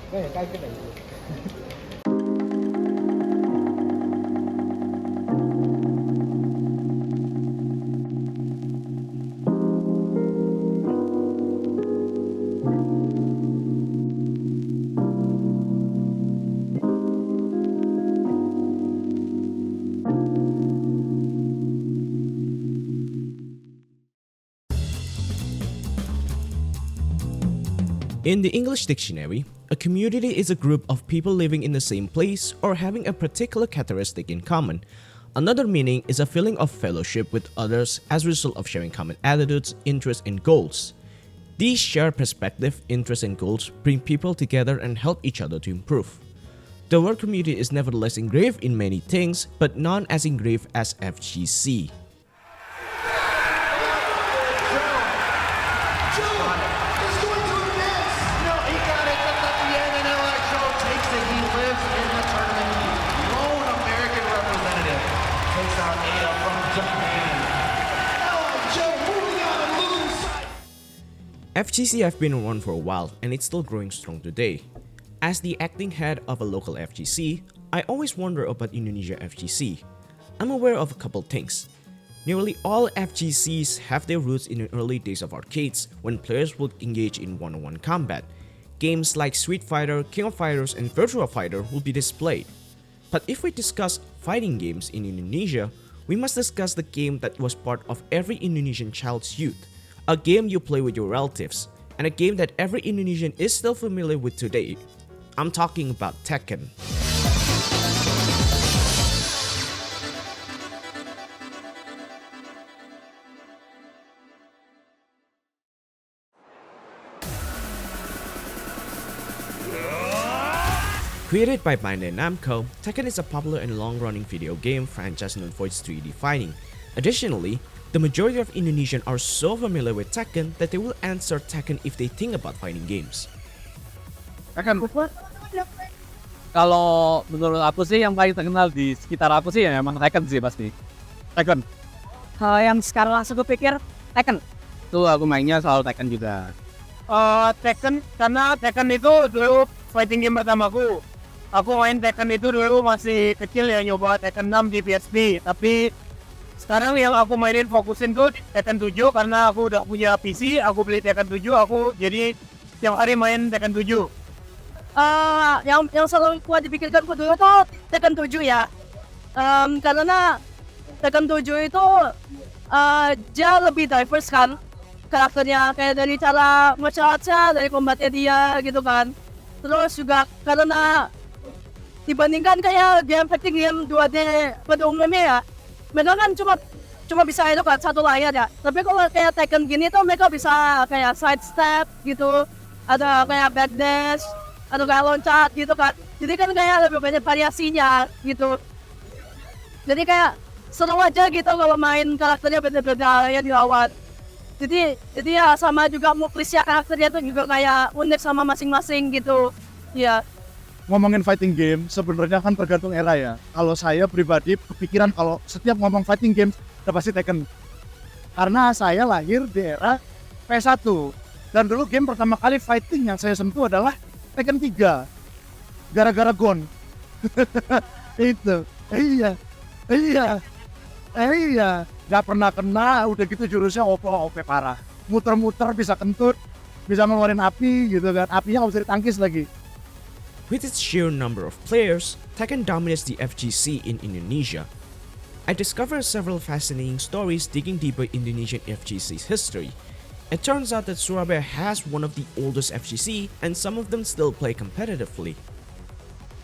Kayak kaget aja. In the English dictionary, a community is a group of people living in the same place or having a particular characteristic in common. Another meaning is a feeling of fellowship with others as a result of sharing common attitudes, interests, and goals. These shared perspective, interests, and goals bring people together and help each other to improve. The word community is nevertheless engraved in many things, but none as engraved as FGC. FGC have been around for a while and it's still growing strong today. As the acting head of a local FGC, I always wonder about Indonesia FGC. I'm aware of a couple things. Nearly all FGCs have their roots in the early days of arcades when players would engage in one-on-one combat. Games like Street Fighter, King of Fighters, and Virtua Fighter will be displayed. But if we discuss fighting games in Indonesia, we must discuss the game that was part of every Indonesian child's youth. A game you play with your relatives, and a game that every Indonesian is still familiar with today. I'm talking about Tekken. Created by Bandai Namco, Tekken is a popular and long-running video game franchise known for its 3D fighting. Additionally, the majority of Indonesians are so familiar with Tekken that they will answer Tekken if they think about fighting games. Tekken. Kalau menurut aku sih yang paling terkenal di sekitar aku sih ya emang Tekken sih pasti. Tekken. Yang sekarang langsung gue pikir Tekken. Tuh aku mainnya selalu Tekken juga. Tekken karena Tekken itu dulu fighting game pertamaku. Aku main Tekken itu dulu masih kecil ya, nyoba Tekken 6 di PSP. Tapi sekarang yang aku mainin fokusin tuh Tekken 7 karena aku udah punya PC, aku beli Tekken 7, aku jadi tiap hari main Tekken 7. Yang selalu kuat dipikirkan ku dulu tuh Tekken 7 ya. Karena Tekken 7 itu dia lebih diverse kan karakternya, kayak dari cara martial arts-nya, dari combatnya dia gitu kan. Terus juga karena dibandingkan kayak game fighting game 2D pada umumnya ya, mereka kan cuma bisa itu kan satu layar ya. Tapi kalau kayak Tekken gini tuh mereka bisa kayak side step gitu, ada kayak backdash, atau kayak loncat gitu kan. Jadi kan kayak lebih banyak variasinya gitu. Jadi kayak seru aja gitu kalau main karakternya beda-beda yang dilawan. Jadi ya sama juga muklisnya karakternya tuh juga kayak unik sama masing-masing gitu. Ya. Ngomongin fighting game sebenarnya kan tergantung era ya. Kalau saya pribadi kepikiran kalau setiap ngomong fighting game udah pasti Tekken. Karena saya lahir di era PS1. Dan dulu game pertama kali fighting yang saya sentuh adalah Tekken 3. Gara-gara Gon. Itu. Iya. Gak pernah kena, udah gitu jurusnya OP parah. Muter-muter bisa kentut, bisa ngeluarin api gitu kan. Apinya gak bisa ditangkis lagi. With its sheer number of players, Tekken dominates the FGC in Indonesia. I discovered several fascinating stories digging deeper Indonesian FGC's history. It turns out that Surabaya has one of the oldest FGC and some of them still play competitively.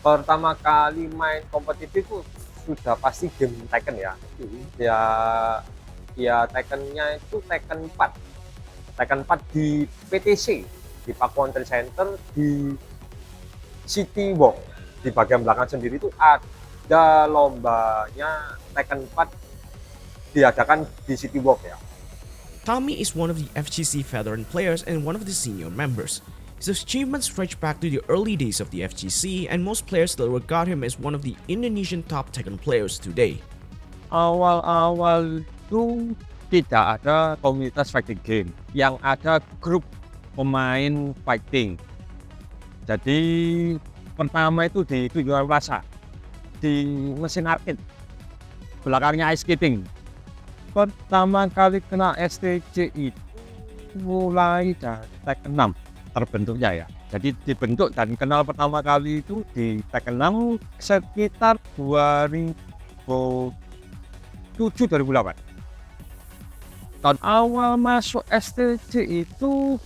Pertama kali main kompetitif itu sudah pasti game Tekken ya. Ya Tekkennya itu Tekken 4. Tekken 4 di PTC, di Pakuan Trade Center, di City Walk. Di bagian belakang sendiri itu ada lombanya Tekken 4 diadakan di City Walk ya. Tommy is one of the FGC veteran players and one of the senior members. His achievements stretch back to the early days of the FGC and most players still regard him as one of the Indonesian top Tekken players today. Awal-awal itu tidak ada komunitas fighting game, yang ada grup pemain fighting. Jadi pertama itu di Tunjungan Plaza, di mesin arcade, belakangnya ice skating. Pertama kali kena STC itu mulai dari Tekken 6 terbentuknya ya. Jadi dibentuk dan kenal pertama kali itu di Tekken 6 sekitar 2007-2008. Tahun awal masuk STC itu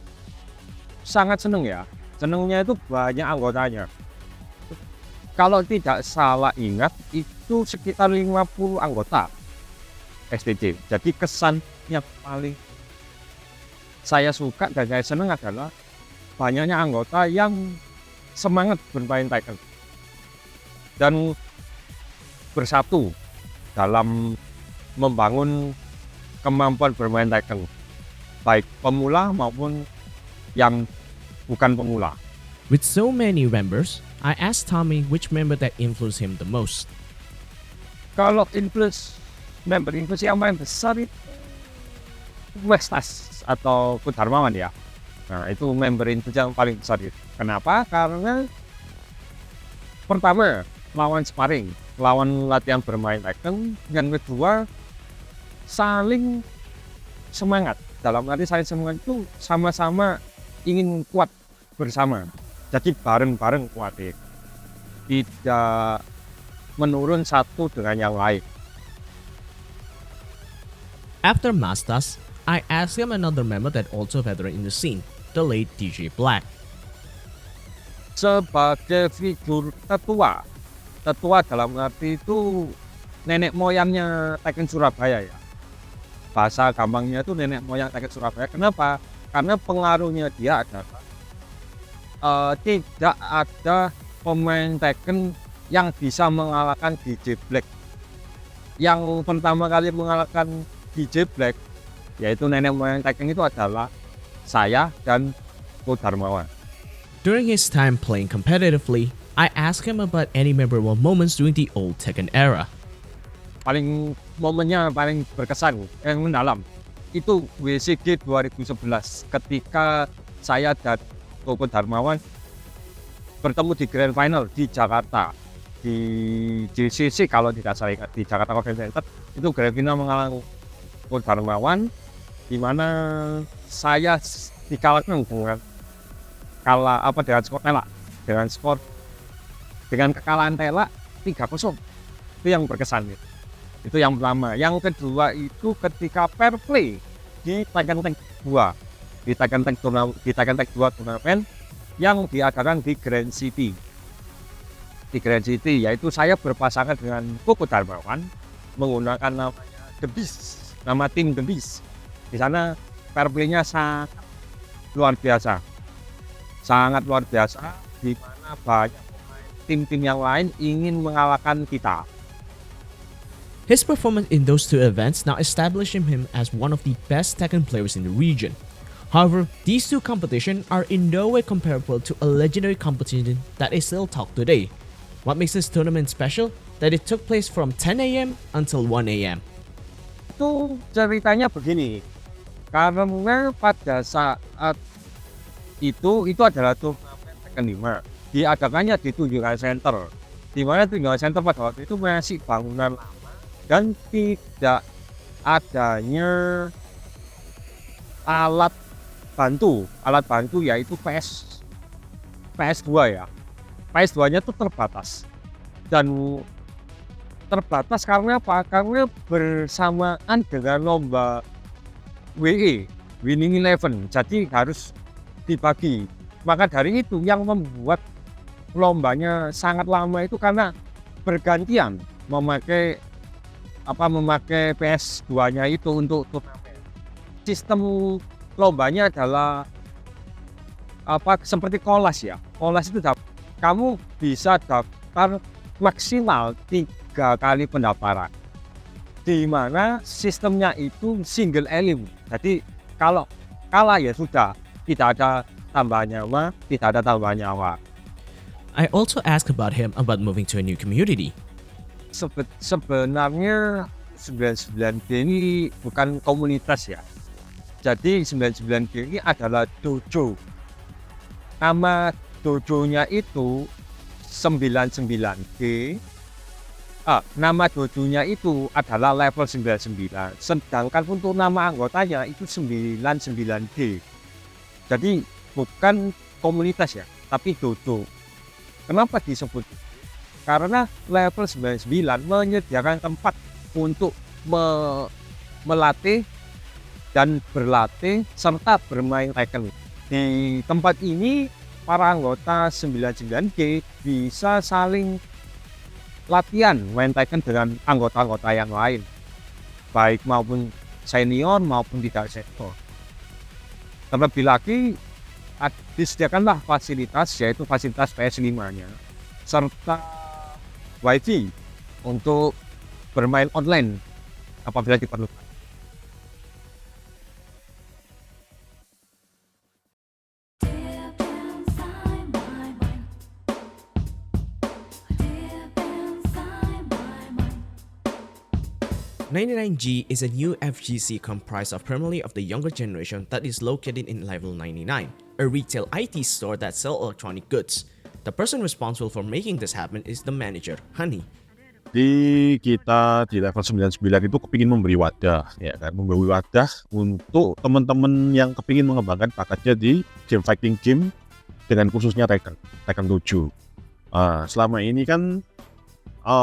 sangat seneng ya. Senengnya itu banyak anggotanya. Kalau tidak salah ingat itu sekitar 50 anggota STC. Jadi kesan yang paling saya suka dan saya senang adalah banyaknya anggota yang semangat bermain Tekken dan bersatu dalam membangun kemampuan bermain Tekken, baik pemula maupun yang bukan pemula. With so many members, I asked Tommy which member that influenced him the most. Kalau member influence yang paling besar itu Westas atau Kudarmawan ya. Nah itu member influence yang paling besar itu. Kenapa? Karena pertama lawan sparring, lawan latihan bermain Tekken. Yang kedua saling semangat. Dalam arti saling semangat itu sama-sama ingin kuat bersama. Jadi bareng-bareng kuat ya. Tidak menurun satu dengan yang lain. After Mastas, I asked him another member that also veteran in the scene, the late DJ Black. Sebagai figur tetua dalam arti itu nenek moyangnya Tekken Surabaya ya. Bahasa gampangnya itu nenek moyang Tekken Surabaya. Kenapa? Karena pengaruhnya dia adalah tidak ada pemain Tekken yang bisa mengalahkan DJ Black. Yang pertama kali mengalahkan DJ Black yaitu nenek moyang Tekken itu adalah saya dan Ko Darmawan. During his time playing competitively, I asked him about any memorable moments during the old Tekken era. Momennya paling berkesan yang mendalam itu WCG 2011 ketika saya dan Ko Darmawan bertemu di Grand Final di Jakarta, di JCC kalau tidak salah ingat, di Jakarta Convention Center. Itu Grand Final mengalahkan Ko Darmawan, di mana saya dikalahkan dengan kekalahan telak 3-0. Itu yang berkesan itu yang pertama. Yang kedua itu ketika fair play di Tekken Tag 2 di Tekken Tag 2 turnamen yang diadakan di Grand City. Di Grand City yaitu saya berpasangan dengan Ko Darmawan menggunakan namanya The Beast, nama tim The Beast. Di sana fair play-nya sangat luar biasa, di mana banyak pemain tim-tim yang lain ingin mengalahkan kita. His performance in those two events now established him as one of the best Tekken players in the region. However, these two competitions are in no way comparable to a legendary competition that is still talked today. What makes this tournament special? That it took place from 10 AM until 1 AM. Itu ceritanya begini, karena pada saat itu adalah turnamen Tekken 5 diadakannya di Tunjungan Center, di mana Tunjungan Center pada waktu itu masih bangunan lama dan tidak adanya alat bantu yaitu PS2 ya. PS2-nya itu terbatas. Dan terbatas karena apa? Karena bersamaan dengan lomba WE, Winning Eleven. Jadi harus dibagi. Maka dari itu yang membuat lombanya sangat lama itu karena bergantian memakai PS2-nya itu untuk turnamen. Sistem lombanya adalah seperti kolas ya. Kolas itu kamu bisa daftar maksimal 3 kali pendaftaran. Di mana sistemnya itu single elim. Jadi kalau kalah ya sudah, tidak ada tambahan nyawa. I also asked about him about moving to a new community. Sebenarnya 99D ini bukan komunitas ya. Jadi 99D ini adalah dojo. Nama dojonya itu 99G. Nama dojonya itu adalah level 99. Sedangkan untuk nama anggotanya itu 99G. Jadi bukan komunitas ya, tapi dojo. Kenapa disebut? Karena level 99 menyediakan tempat untuk melatih dan berlatih serta bermain Tekken. Di tempat ini para anggota 99G bisa saling latihan main Tekken dengan anggota-anggota yang lain, baik maupun senior maupun tidak senior. Terlebih lagi disediakanlah fasilitas, yaitu fasilitas PS5-nya serta WiFi untuk bermain online apabila diperlukan. "99G is a new FGC comprised of primarily of the younger generation that is located in Level 99, a retail IT store that sells electronic goods. The person responsible for making this happen is the manager, Honey. Kita di level 99 itu kepingin memberi wadah, ya kan, memberi wadah untuk teman-teman yang kepingin mengembangkan bakatnya di game fighting game dengan khususnya Tekken 7. Selama ini kan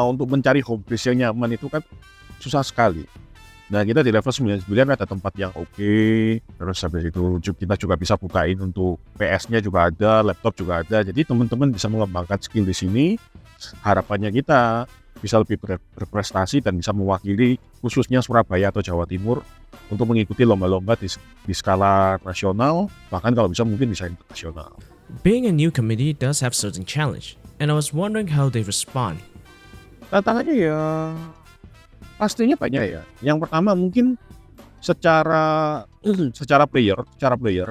untuk mencari home base yang nyaman itu kan susah sekali. Nah, kita di level 99 ada tempat yang oke, terus habis itu kita juga bisa bukain untuk PS-nya juga ada, laptop juga ada. Jadi teman-teman bisa mengembangkan skill di sini. Harapannya kita bisa lebih berprestasi dan bisa mewakili khususnya Surabaya atau Jawa Timur untuk mengikuti lomba-lomba di skala nasional, bahkan kalau bisa mungkin bisa internasional. Being a new committee does have certain challenge, and I was wondering how they respond. Tantangannya ya pastinya banyak ya. Yang pertama mungkin secara player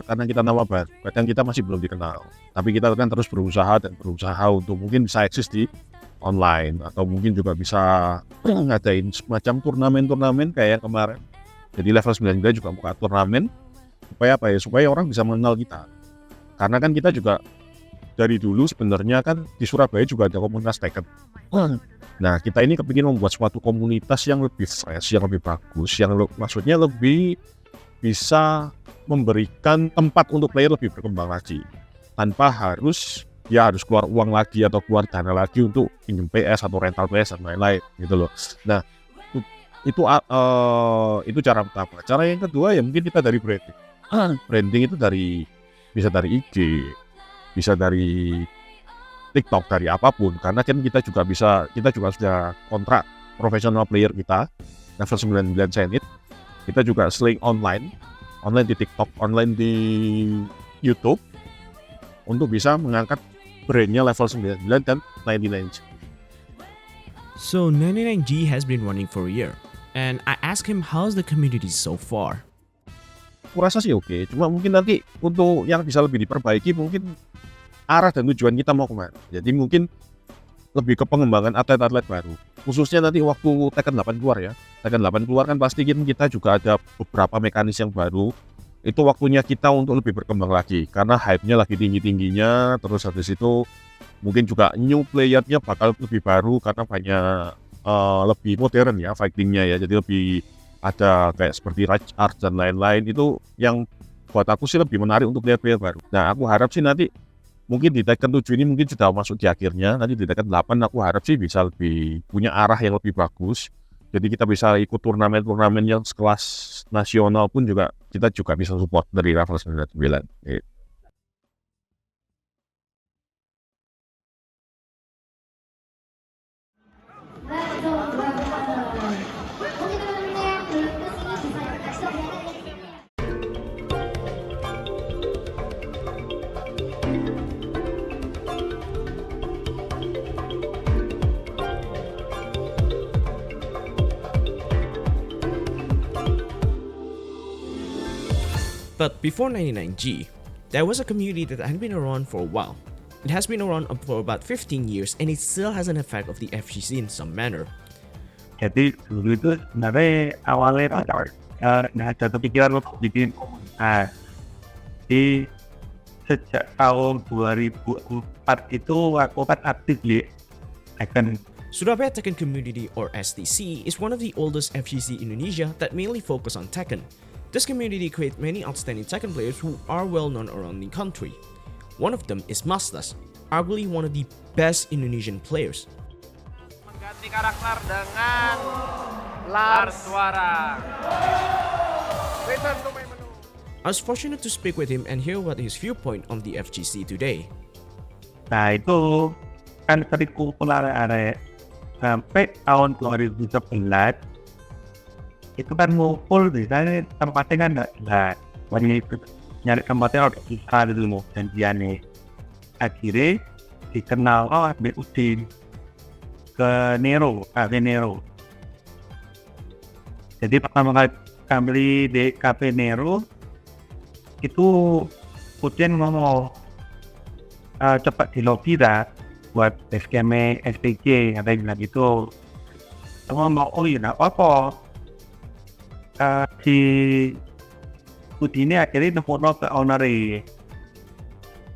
karena kita nama baru, kadang kita masih belum dikenal. Tapi kita kan terus berusaha untuk mungkin bisa eksis di online atau mungkin juga bisa ngadain semacam turnamen kayak yang kemarin. Jadi level 99 juga buka turnamen supaya orang bisa mengenal kita. Karena kan kita juga dari dulu sebenarnya kan di Surabaya juga ada komunitas Tekken. Nah, kita ini kepingin membuat suatu komunitas yang lebih fresh, yang lebih bagus, yang maksudnya lebih bisa memberikan tempat untuk player lebih berkembang lagi. Tanpa harus keluar uang lagi atau keluar dana lagi untuk pinjam PS atau rental PS dan lain-lain gitu loh. Nah, itu cara pertama. Cara yang kedua ya mungkin kita dari branding. Branding itu bisa dari IG, bisa dari TikTok, dari apapun, karena kan kita juga sudah kontrak profesional player kita level 99 Zenith. Kita juga sering online di TikTok, online di YouTube untuk bisa mengangkat brandnya level 99 dan 99. So 99G has been running for a year, and I asked him how's the community so far. Aku rasa sih oke, cuma mungkin nanti untuk yang bisa lebih diperbaiki mungkin arah dan tujuan kita mau kemana. Jadi mungkin lebih ke pengembangan atlet-atlet baru. Khususnya nanti waktu Tekken 8 keluar ya. Tekken 8 keluar kan pasti kita juga ada beberapa mekanis yang baru. Itu waktunya kita untuk lebih berkembang lagi. Karena hype-nya lagi tinggi-tingginya. Terus habis itu mungkin juga new player-nya bakal lebih baru karena banyak lebih modern ya fighting-nya ya. Jadi lebih ada kayak seperti Rage Art dan lain-lain. Itu yang buat aku sih lebih menarik untuk player-player baru. Nah, aku harap sih nanti mungkin di Tekken 7 ini mungkin sudah masuk di akhirnya. Nanti di Tekken 8 aku harap sih bisa lebih punya arah yang lebih bagus. Jadi kita bisa ikut turnamen-turnamen yang sekelas nasional pun juga kita juga bisa support dari level 99. But before 99G, there was a community that had been around for a while. It has been around for about 15 years and it still has an effect of the FGC in some manner. Jadi dulu itu sebenarnya awalnya nggak ada kepikiran untuk bikin di sejak tahun 2004 itu aku kan aktif di Tekken. Surabaya Tekken Community, or STC, is one of the oldest FGC in Indonesia that mainly focus on Tekken. This community creates many outstanding Tekken players who are well known around the country. One of them is Mastas, arguably one of the best Indonesian players. Mengganti karakter dengan Lars Suara. Return to main menu. I was fortunate to speak with him and hear what his viewpoint on the FGC today. Nah itu kan sering kumpul arek-arek sampai tahun 2011 itu kan ngumpul di sana tempatnya kan nggak jelas. Makanya itu nyari tempatnya udah susah gitu loh janjiannya. Akhirnya dikenal ambil Udin ke Nero, Cafe Nero. Jadi pertama kali kami di Cafe Nero itu Udin ngomong cepat di lobby dah buat basecamp SPJ, ada yang bilang gitu. Ngomong oh iya nggak apa-apa. Si Udin ini akhirnya nemu ke owner-nya.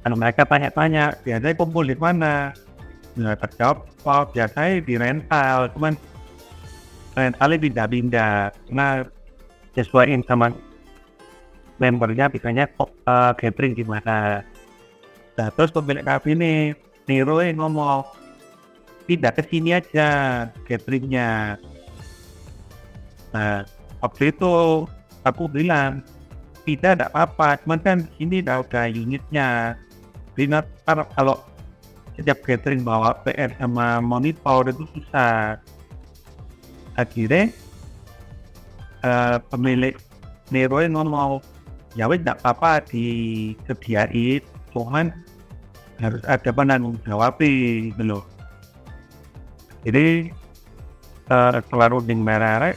Mereka tanya-tanya, biasanya kumpul di mana? Nah, terjawab, oh biasanya di rental, cuman rentalnya pindah-pindah. Nah, sesuaiin sama membernya, biasanya catering di mana. Nah, terus pemilik kafe ini, Nero ngomong, pindah ke sini aja cateringnya. Nah, waktu itu aku bilang, pindah tidak apa-apa, cuman kan ini udah unitnya. Jadi kalau setiap catering bawa PR sama monitor itu susah. Akhirnya pemilik Nero ngomong, ya wes tidak apa-apa disediain, cuman harus ada penanggung jawab gitu loh. Jadi setelah runding merah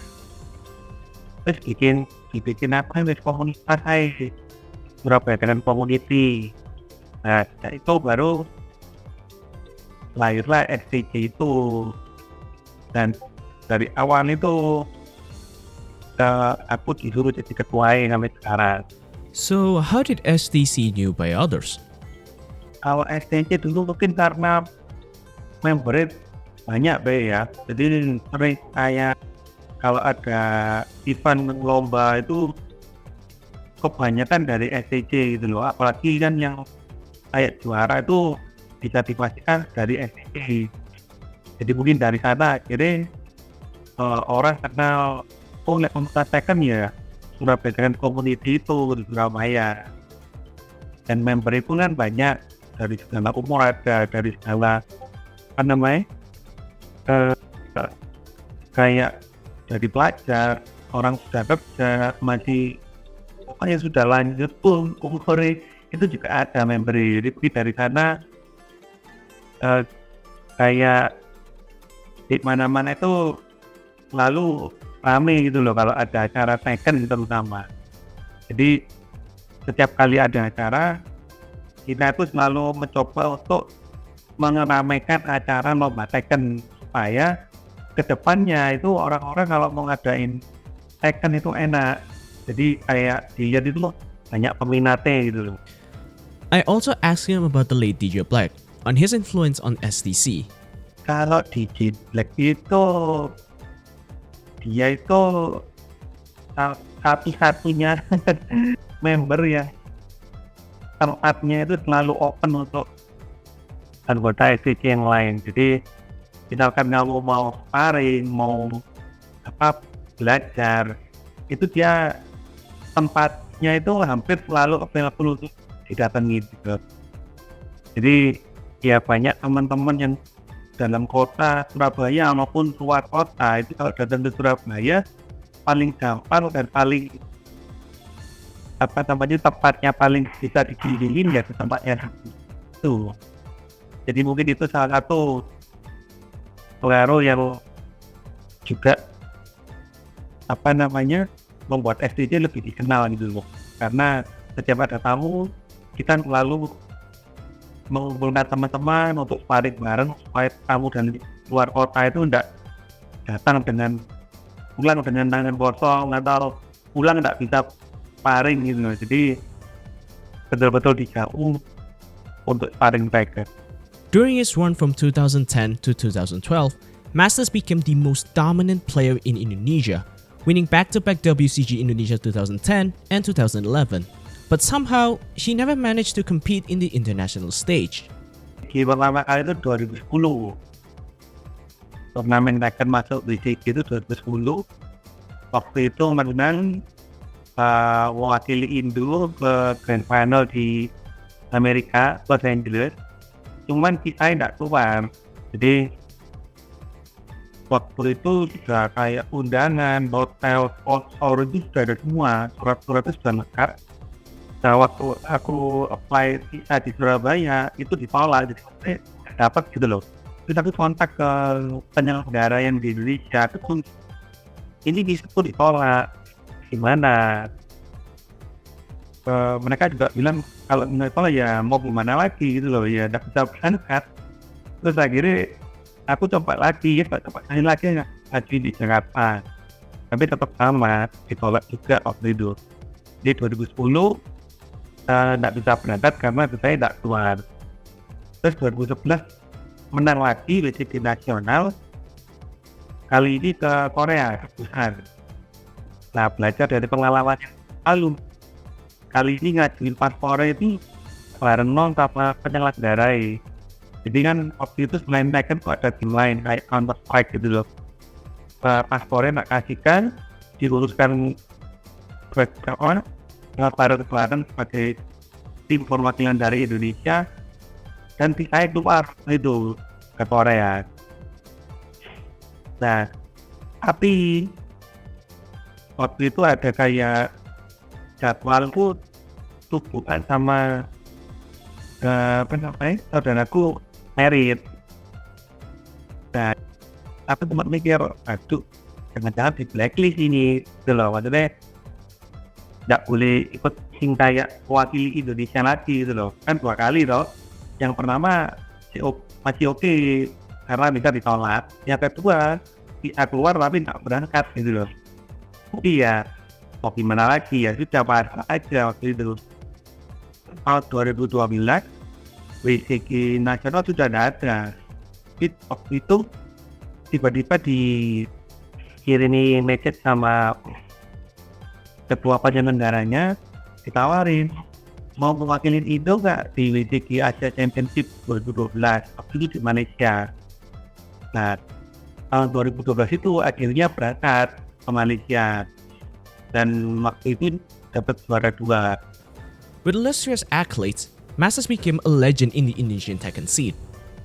terus dibikin apa wes komunitas saya Surabaya dengan community. Nah itu baru lahirlah STC itu, dan dari awal itu aku disuruh jadi ketuanya sampai sekarang. So, how did STC knew by others? Awal STC dulu mungkin karena membernya banyak ya, jadi sering kayak kalau ada event lomba itu kebanyakan dari STC gitu loh, apalagi kan yang kayak juara itu bisa dipastikan dari STC. Jadi mungkin dari sana akhirnya orang kenal, oh lihat komunitas Tekken ya Surabaya dengan community itu di Surabaya, dan member itu kan banyak dari segala umur, ada dari segala apa namanya kayak dari pelajar, orang sudah kerja, masih yang sudah lanjut pun umurnya itu juga ada member. Jadi dari sana kayak di mana-mana itu selalu rame gitu loh kalau ada acara Tekken terutama. Jadi setiap kali ada acara kita itu selalu mencoba untuk mengeramaikan acara lomba Tekken supaya kedepannya itu orang-orang kalau mau ngadain Tekken itu enak. Jadi kayak dilihat itu loh banyak peminatnya gitu loh. I also asked him about the late DJ Black, on his influence on STC. Kalau DJ Black itu dia itu satu-satunya member ya tempatnya itu selalu open untuk anggota STC yang lain. Jadi misalkan kamu mau sparring, mau belajar, itu dia tempatnya itu hampir selalu available untuk didatangi gitu. Jadi ya banyak teman-teman yang dalam kota Surabaya maupun luar kota itu kalau datang ke Surabaya paling gampang dan paling tempatnya paling bisa dikunjungin ya ke tempatnya itu. Jadi mungkin itu salah satu pengaruh yang juga membuat STC lebih dikenal gitu loh. Karena setiap ada tamu kita selalu mengumpulkan teman-teman untuk sparring bareng supaya tamu dari luar kota itu tidak datang pulang dengan tangan kosong atau pulang tidak bisa sparring gitu loh. Jadi betul-betul dijauh untuk sparring partner. During his run from 2010 to 2012, Masters became the most dominant player in Indonesia, winning back-to-back WCG Indonesia 2010 and 2011. But somehow, she never managed to compete in the international stage. Game pertama kali itu 2010. Turnamen Tekken masuk WCG itu 2010. Waktu itu menang mewakili Indo ke Grand Final di Amerika, Los Angeles. Cuman kita tidak keluar. Jadi waktu itu sudah kayak undangan, hotel, sponsor itu sudah ada semua. Surat-surat itu sudah lengkap. Nah, waktu aku apply visa di Surabaya itu ditolak, jadi dapat gitu loh. Terus aku kontak ke penyelenggara yang di Indonesia, terus ini disebut ditolak, gimana? Mereka juga bilang kalau ditolak ya mau gimana lagi gitu loh, ya tidak bisa berangkat. Terus akhirnya aku coba lagi, lagi di Jakarta, tapi tetap sama, ditolak juga waktu itu. Di 2010 tidak bisa berangkat karena saya tidak keluar. Terus 2011 menang lagi WCG nasional, kali ini ke Korea, ke Busan. Nah, belajar dari pengalaman yang lalu, kali ini ngajuin paspornya itu bareng sama penyelenggarai. Jadi kan waktu itu selain Tekken kok ada tim lain kayak Counter Strike gitu loh. Paspornya tak kasihkan, diuruskan bareng sebagai tim perwakilan dari Indonesia, dan saya keluar itu ke Korea. Nah, tapi waktu itu ada kayak jadwalku tuh bukan sama saudaraku merit. Nah, aku cuma mikir, aduh, jangan-jangan di blacklist ini, gitu loh. Maksudnya nggak boleh ikut sing kayak wakili Indonesia lagi gitu loh. Kan 2 kali loh. Yang pertama masih oke karena bisa ditolak. Yang kedua bisa keluar tapi nggak berangkat gitu loh. Tapi ya mau gimana lagi, ya sudah pasrah aja waktu itu. Tahun 2012 WCG nasional sudah ada. Waktu itu tiba-tiba dikirimi message sama ketua penyelenggaranya, ditawarin mau mewakili Indo nggak di WCG Asia Championship 2012 waktu itu di Malaysia. Nah, tahun 2012 itu akhirnya berangkat ke Malaysia dan waktu itu dapat juara 2. With illustrious accolades, Masters became a legend in the Indonesian Tekken scene.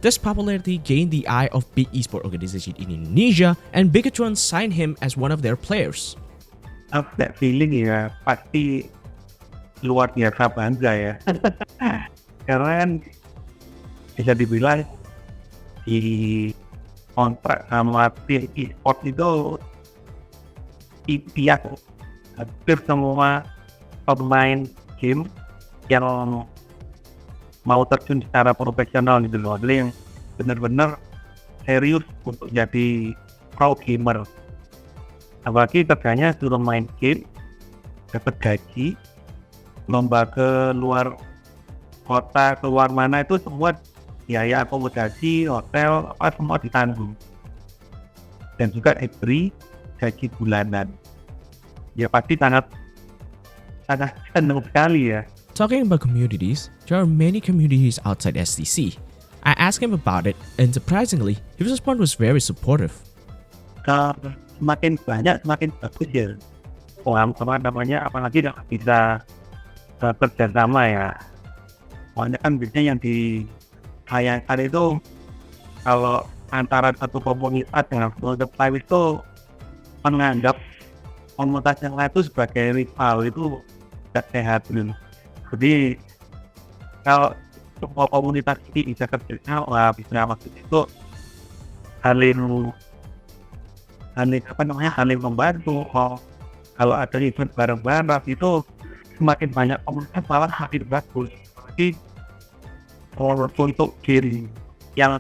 This popularity gained the eye of big esport organization in Indonesia, and Bigatron signed him as one of their players. That feeling ya pasti luar biasa bangga ya. Karena kan bisa dibilang di kontrak sama tim e-sport itu pihak hampir semua pemain game yang mau terjun secara profesional gitu loh, yang benar-benar serius untuk jadi pro gamer. Apalagi kerjanya suruh main game, dapat gaji, lomba ke luar kota, keluar mana itu semua biaya akomodasi, hotel, apa semua ditanggung. Dan juga diberi gaji bulanan. Ya pasti sangat senang sekali ya. Talking about communities, there are many communities outside STC. I asked him about it, and surprisingly, his response was very supportive. Semakin banyak, semakin bagus ya. Namanya apalagi kalau bisa kerja sama ya. Soalnya kan biasanya yang ditayangkan itu kalau antara satu komunitas dengan komunitas lain itu menganggap komunitas yang lain itu sebagai rival, itu tidak sehat gitu. Jadi kalau semua komunitas ini bisa kerja, bisa maksud itu saling membantu. Kalau ada event bareng-bareng itu semakin banyak komunitas malah semakin bagus. Jadi untuk diri yang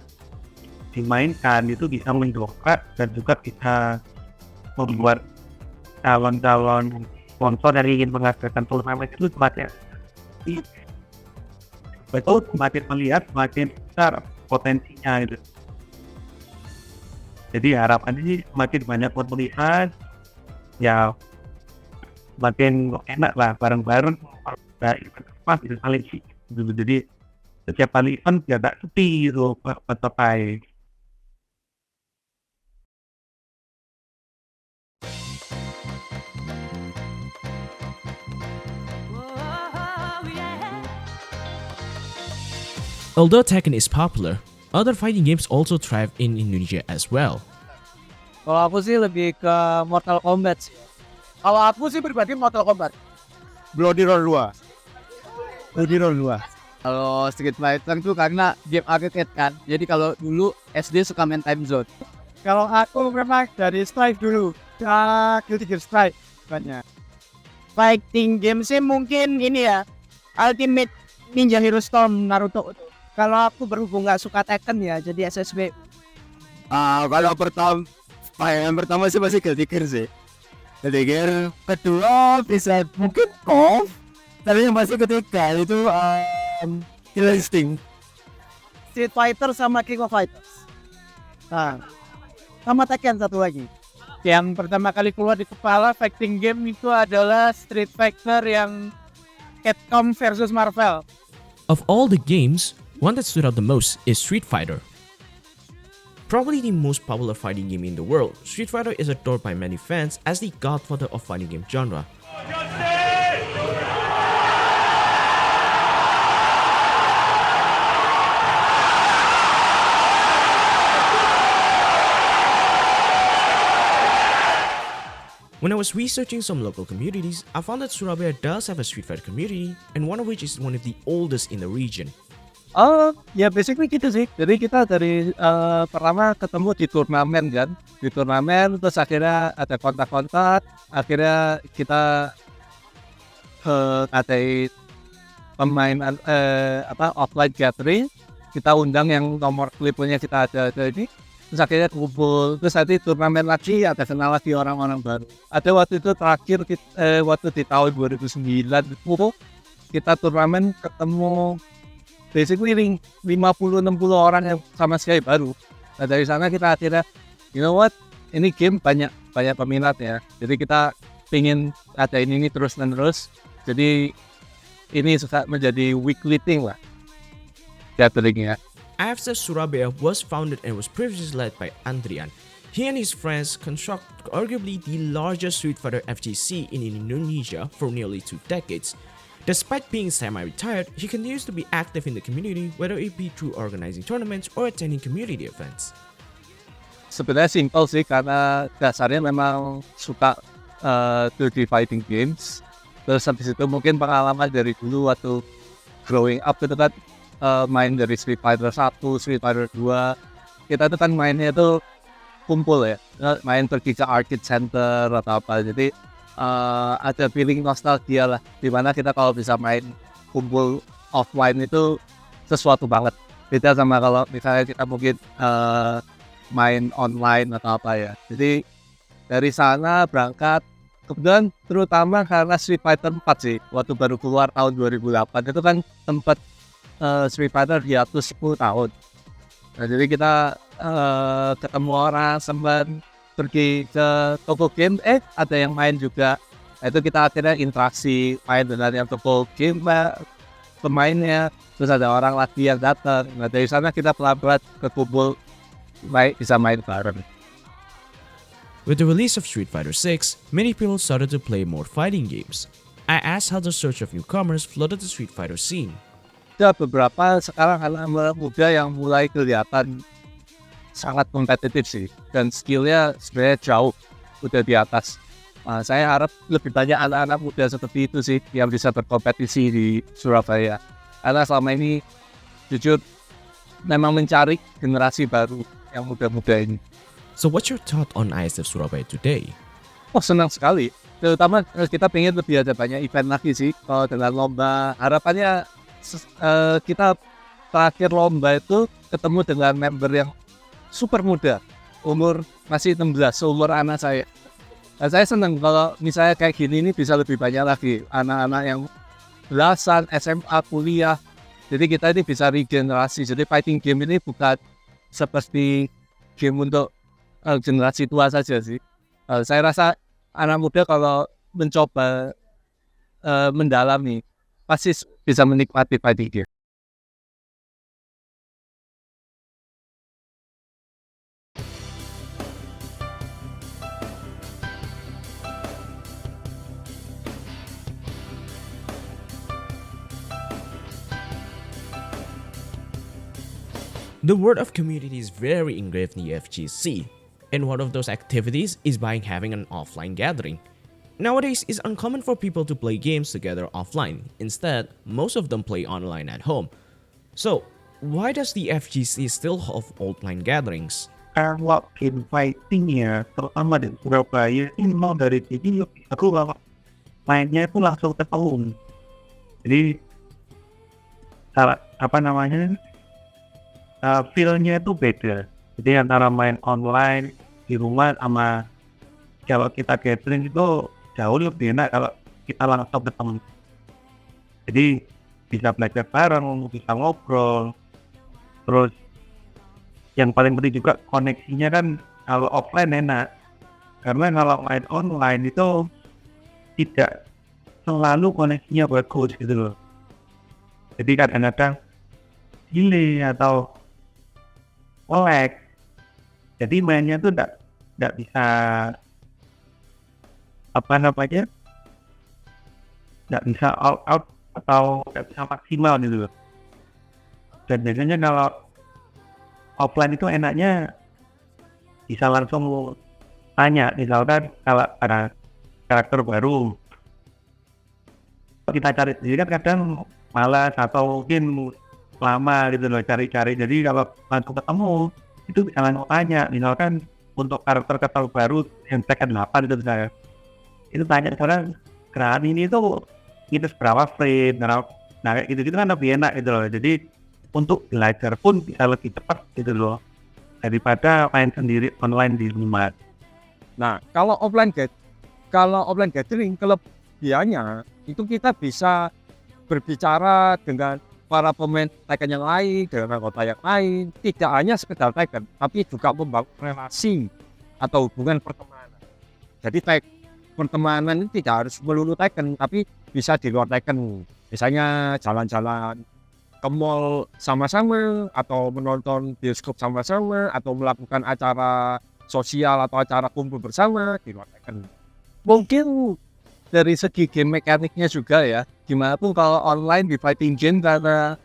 dimainkan itu bisa mendongkrak dan juga bisa membuat calon-calon sponsor yang ingin mengadakan turnamen itu semakin betul makin melihat makin besar potensinya gitu. Jadi harapannya sih makin banyak komunitas, ya makin enak lah bareng-bareng, pas gitu saling gitu. Jadi setiap kali event ya tak sepi gitu pesertai. Although Tekken is popular, other fighting games also thrive in Indonesia as well. Kalau aku sih lebih ke Mortal Kombat sih. Kalau aku sih pribadi Mortal Kombat. Bloody Roar 2. Bloody Roar 2. Kalau Street Fighter tuh karena game arcade kan. Jadi kalau dulu SD suka main Time Zone. Kalau aku memang dari Strike dulu, Guilty Gear Strike banyak. Fighting game sih mungkin ini ya, Ultimate Ninja Hero Storm Naruto. Kalau aku berhubung nggak suka Tekken ya, jadi SSB. Kalau yang pertama sih masih Guilty Gear sih. Guilty Gear, kedua bisa mungkin KOF, tapi yang pasti ketiga itu Killer Instinct. Street Fighter sama King of Fighters. Nah, sama Tekken satu lagi. Yang pertama kali keluar di kepala fighting game itu adalah Street Fighter yang Capcom versus Marvel. Of all the games, one that stood out the most is Street Fighter. Probably the most popular fighting game in the world, Street Fighter is adored by many fans as the godfather of fighting game genre. When I was researching some local communities, I found that Surabaya does have a Street Fighter community, and one of which is one of the oldest in the region. Ya basically gitu sih. Jadi kita dari pertama ketemu di turnamen kan. Di turnamen terus akhirnya ada kontak-kontak. Akhirnya kita ngadain pemain offline gathering. Kita undang yang nomor teleponnya kita ada ini. Terus akhirnya kumpul. Terus nanti turnamen lagi ada kenal lagi orang-orang baru. Ada waktu itu terakhir waktu di tahun 2009 itu kita turnamen ketemu basically 50-60 orang yang sama sekali baru. Nah dari sana kita akhirnya, you know what, ini game banyak peminatnya. Jadi kita pengen ada ini terus menerus. Jadi ini suka menjadi weekly thing lah, gatheringnya. AFC Surabaya was founded and was previously led by Andrian. He and his friends construct arguably the largest Street Fighter FGC in Indonesia for nearly 2 decades. Despite being semi-retired, he continues to be active in the community, whether it be through organizing tournaments or attending community events. Sebenarnya simple sih, karena dasarnya memang suka di fighting games. Terus habis itu mungkin pengalaman dari dulu waktu growing up itu kan main dari Street Fighter 1, Street Fighter 2. Kita itu kan mainnya itu kumpul ya, main pergi ke arcade center atau apa. Jadi ada feeling nostalgia lah, dimana kita kalau bisa main kumpul offline itu sesuatu banget. Beda sama kalau misalnya kita mungkin main online atau apa ya. Jadi dari sana berangkat, kemudian terutama karena Street Fighter 4 sih, waktu baru keluar tahun 2008 itu kan tempat Street Fighter hiatus 10 tahun. Nah, jadi kita ketemu orang, sempat pergi ke toko game, ada yang main juga. Nah, itu kita akhirnya interaksi, main dengan yang toko game pemainnya, terus ada orang lagi yang datang. Nah, dari sana kita pelan-pelan kekumpul, bisa main bareng. With the release of Street Fighter 6, many people started to play more fighting games. I asked how the surge of newcomers flooded the Street Fighter scene. Ada beberapa sekarang anak muda yang mulai kelihatan sangat kompetitif sih, dan skillnya sebenarnya jauh udah di atas. Saya harap lebih banyak anak-anak muda seperti itu sih yang bisa berkompetisi di Surabaya. Karena selama ini jujur memang mencari generasi baru yang muda-muda ini. So what's your thought on ISF Surabaya today? Senang sekali. Terutama kita pengen lebih ada banyak event lagi sih. Kalau dengan lomba, harapannya kita terakhir lomba itu ketemu dengan member yang super muda, umur masih 16, seumur anak saya. Nah, saya senang kalau misalnya kayak gini ini bisa lebih banyak lagi anak-anak yang belasan, SMA, kuliah, Jadi kita ini bisa regenerasi. Jadi fighting game ini bukan seperti game untuk generasi tua saja sih. Saya rasa anak muda kalau mencoba mendalami pasti bisa menikmati fighting game. The word of community is very engraved in the FGC, and one of those activities is by having an offline gathering. Nowadays, it's uncommon for people to play games together offline. Instead, most of them play online at home. So, why does the FGC still hold offline gatherings? Kalau game fighting ya, terutama di Surabaya, ini mau dari sini aku kalau mainnya itu langsung ketemu. Jadi feel-nya itu beda. Jadi antara main online di rumah sama kalau kita gathering itu jauh lebih enak kalau kita langsung ketemu. Jadi bisa belajar bareng, bisa ngobrol. Terus yang paling penting juga koneksinya kan kalau offline enak. Karena kalau main online itu tidak selalu koneksinya bagus gitu loh. Jadi kadang-kadang delay atau lag. Jadi mainnya tuh enggak bisa enggak bisa all out atau enggak bisa maksimal gitu loh. Dan biasanya kalau offline itu enaknya bisa langsung tanya, misalkan kalau ada karakter baru kita cari sendiri kan kadang malas atau mungkin lama gitu loh cari-cari. Jadi kalau langsung ketemu itu bisa langsung tanya, misalkan untuk karakter baru yang second 8 itu misalnya, itu tanya misalkan gerakan ini tuh itu berapa frame, nah kayak gitu-gitu kan lebih enak gitu loh. Jadi untuk belajar pun bisa lebih cepat gitu loh daripada main sendiri online di rumah. Nah, kalau offline gathering kelebihannya itu kita bisa berbicara dengan para pemain Tekken yang lain, dengan anggota yang lain, tidak hanya sekedar Tekken, tapi juga membangun relasi atau hubungan pertemanan. Jadi pertemanan ini tidak harus melulu Tekken, tapi bisa di luar Tekken. Misalnya jalan-jalan ke mall sama-sama, atau menonton bioskop sama-sama, atau melakukan acara sosial atau acara kumpul bersama di luar Tekken. Mungkin dari segi game mekaniknya juga ya, gimana pun kalau online di fighting game karena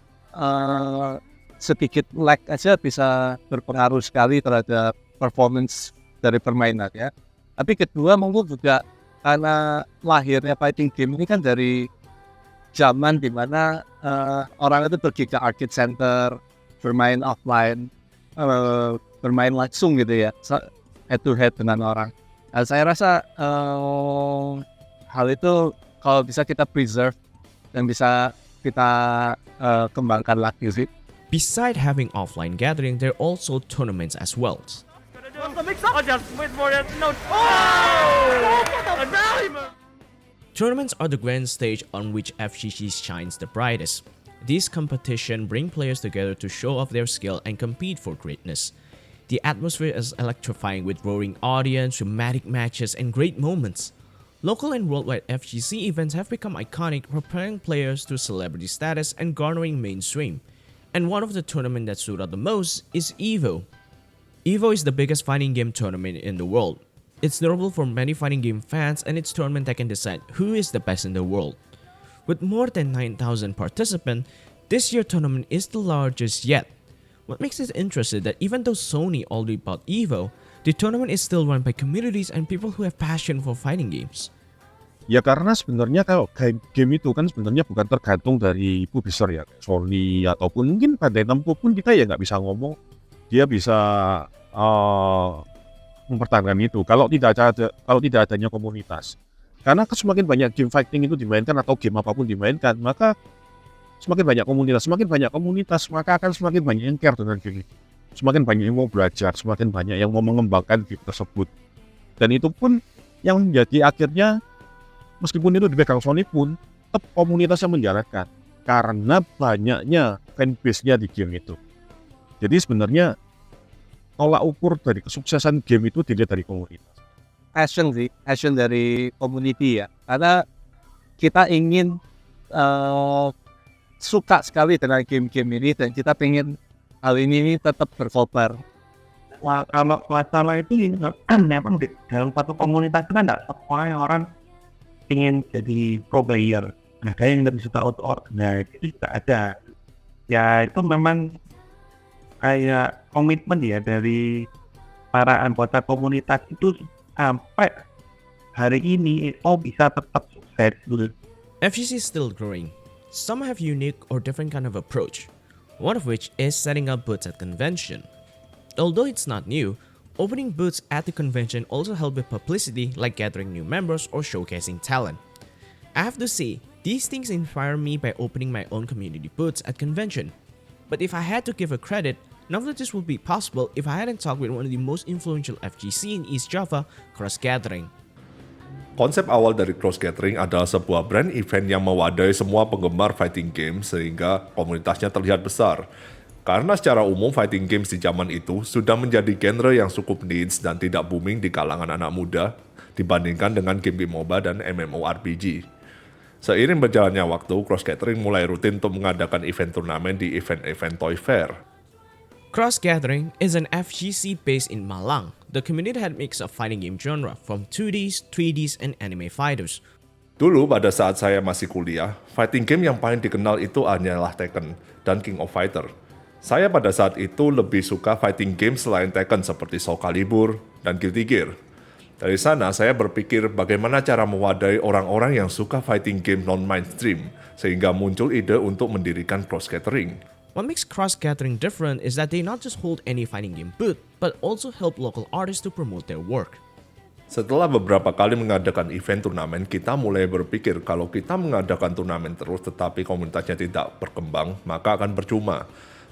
sedikit lag aja bisa berpengaruh sekali terhadap performance dari permainan ya. Tapi kedua mungkin juga karena lahirnya fighting game ini kan dari zaman dimana orang itu pergi ke arcade center, bermain offline, bermain langsung gitu ya, head to head dengan orang. Nah, saya rasa hal itu kalau bisa kita preserve dan bisa kita kembangkan lagi sih. Besides having offline gathering, there are also tournaments as well. Tournaments are the grand stage on which FGC shines the brightest. These competitions bring players together to show off their skill and compete for greatness. The atmosphere is electrifying with roaring audience, dramatic matches, and great moments. Local and worldwide FGC events have become iconic, propelling players to celebrity status and garnering mainstream. And one of the tournaments that stood out the most is EVO. EVO is the biggest fighting game tournament in the world. It's notable for many fighting game fans, and its tournament that can decide who is the best in the world. With more than 9,000 participants, this year's tournament is the largest yet. What makes it interesting that even though Sony already bought EVO, the tournament is still run by communities and people who have passion for fighting games. Ya karena sebenarnya kalau game itu kan sebenarnya bukan tergantung dari publisher ya, Sony ataupun mungkin Bandai Namco pun kita ya nggak bisa ngomong dia bisa mempertahankan itu kalau tidak adanya komunitas. Karena semakin banyak game fighting itu dimainkan atau game apapun dimainkan, maka semakin banyak komunitas, maka akan semakin banyak yang care dengan game. Semakin banyak yang mau belajar, semakin banyak yang mau mengembangkan game tersebut. Dan itu pun yang menjadi akhirnya meskipun itu dipegang Sony pun tetap komunitas yang menjalankan. karena banyaknya fanbase-nya di game itu. Jadi sebenarnya tolak ukur dari kesuksesan game itu dilihat dari komunitas. Passion dari community ya, karena kita ingin suka sekali dengan game-game ini dan kita pengen hal ini tetap berkobar. Wah, kalau masalah itu memang di dalam satu komunitas itu kan tidak semua orang ingin jadi pro player. Ada yang lebih suka outdoor, nah itu juga ada. Ya itu memang kayak komitmen ya dari para anggota komunitas itu sampai hari ini bisa tetap sukses gitu. FGC is still growing. Some have unique or different kind of approach, one of which is setting up booths at convention. Although it's not new, opening booths at the convention also help with publicity like gathering new members or showcasing talent. I have to say, these things inspire me by opening my own community booths at convention. But if I had to give a credit, none of this would be possible if I hadn't talked with one of the most influential FGC in East Java, Cross Gathering. Konsep awal dari Cross Gathering adalah sebuah brand event yang mewadai semua penggemar fighting game sehingga komunitasnya terlihat besar. Karena secara umum fighting games di zaman itu sudah menjadi genre yang cukup niche dan tidak booming di kalangan anak muda dibandingkan dengan game MOBA dan MMORPG. Seiring berjalannya waktu, Cross Gathering mulai rutin untuk mengadakan event turnamen di event-event Toy Fair. Cross Gathering is an FGC based in Malang. The community had mix of fighting game genre from 2Ds, 3Ds, and anime fighters. Dulu pada saat saya masih kuliah, fighting game yang paling dikenal itu hanyalah Tekken dan King of Fighter. Saya pada saat itu lebih suka fighting game selain Tekken seperti Soul Calibur dan Guilty Gear. Dari sana saya berpikir bagaimana cara mewadai orang-orang yang suka fighting game non-mainstream, sehingga muncul ide untuk mendirikan Cross Gathering. What makes Cross Gathering different is that they not just hold any fighting game booth, but also help local artists to promote their work. Setelah beberapa kali mengadakan event turnamen, kita mulai berpikir kalau kita mengadakan turnamen terus tetapi komunitasnya tidak berkembang, maka akan percuma.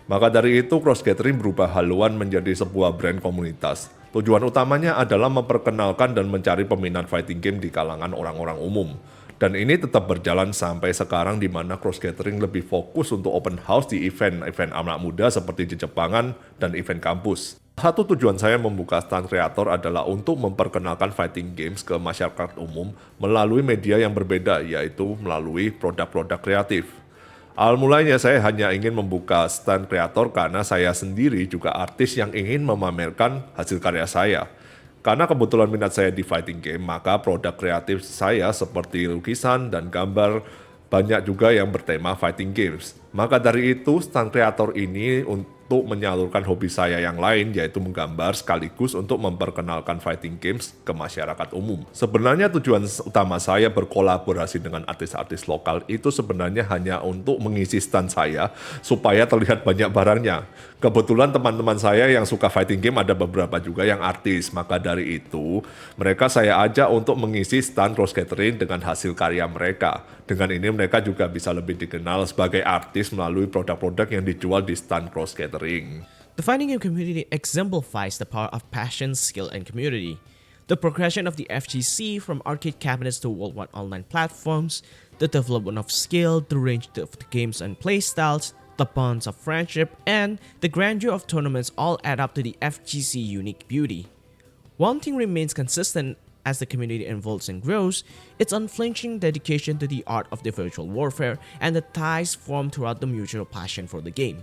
Maka dari itu, Cross Gathering berubah haluan menjadi sebuah brand komunitas. Tujuan utamanya adalah memperkenalkan dan mencari peminat fighting game di kalangan orang-orang umum. Dan ini tetap berjalan sampai sekarang di mana Cross Gathering lebih fokus untuk open house di event-event anak muda seperti di Jepangan dan event kampus. Satu tujuan saya membuka stand kreator adalah untuk memperkenalkan fighting games ke masyarakat umum melalui media yang berbeda, yaitu melalui produk-produk kreatif. Awal mulanya saya hanya ingin membuka stand kreator karena saya sendiri juga artis yang ingin memamerkan hasil karya saya. Karena kebetulan minat saya di fighting game, maka produk kreatif saya seperti lukisan dan gambar banyak juga yang bertema fighting games. Maka dari itu, stand kreator ini untuk menyalurkan hobi saya yang lain, yaitu menggambar sekaligus untuk memperkenalkan fighting games ke masyarakat umum. Sebenarnya tujuan utama saya berkolaborasi dengan artis-artis lokal itu sebenarnya hanya untuk mengisi stand saya supaya terlihat banyak barangnya. Kebetulan teman-teman saya yang suka fighting game ada beberapa juga yang artis, maka dari itu mereka saya ajak untuk mengisi stand Cross Gathering dengan hasil karya mereka. Dengan ini mereka juga bisa lebih dikenal sebagai artis melalui produk-produk yang dijual di stand Cross Gathering. The fighting game community exemplifies the power of passion, skill, and community. The progression of the FGC from arcade cabinets to worldwide online platforms, the development of skill, the range of the games and playstyles, the bonds of friendship, and the grandeur of tournaments all add up to the FGC unique beauty. One thing remains consistent as the community evolves and grows, its unflinching dedication to the art of the virtual warfare and the ties formed throughout the mutual passion for the game.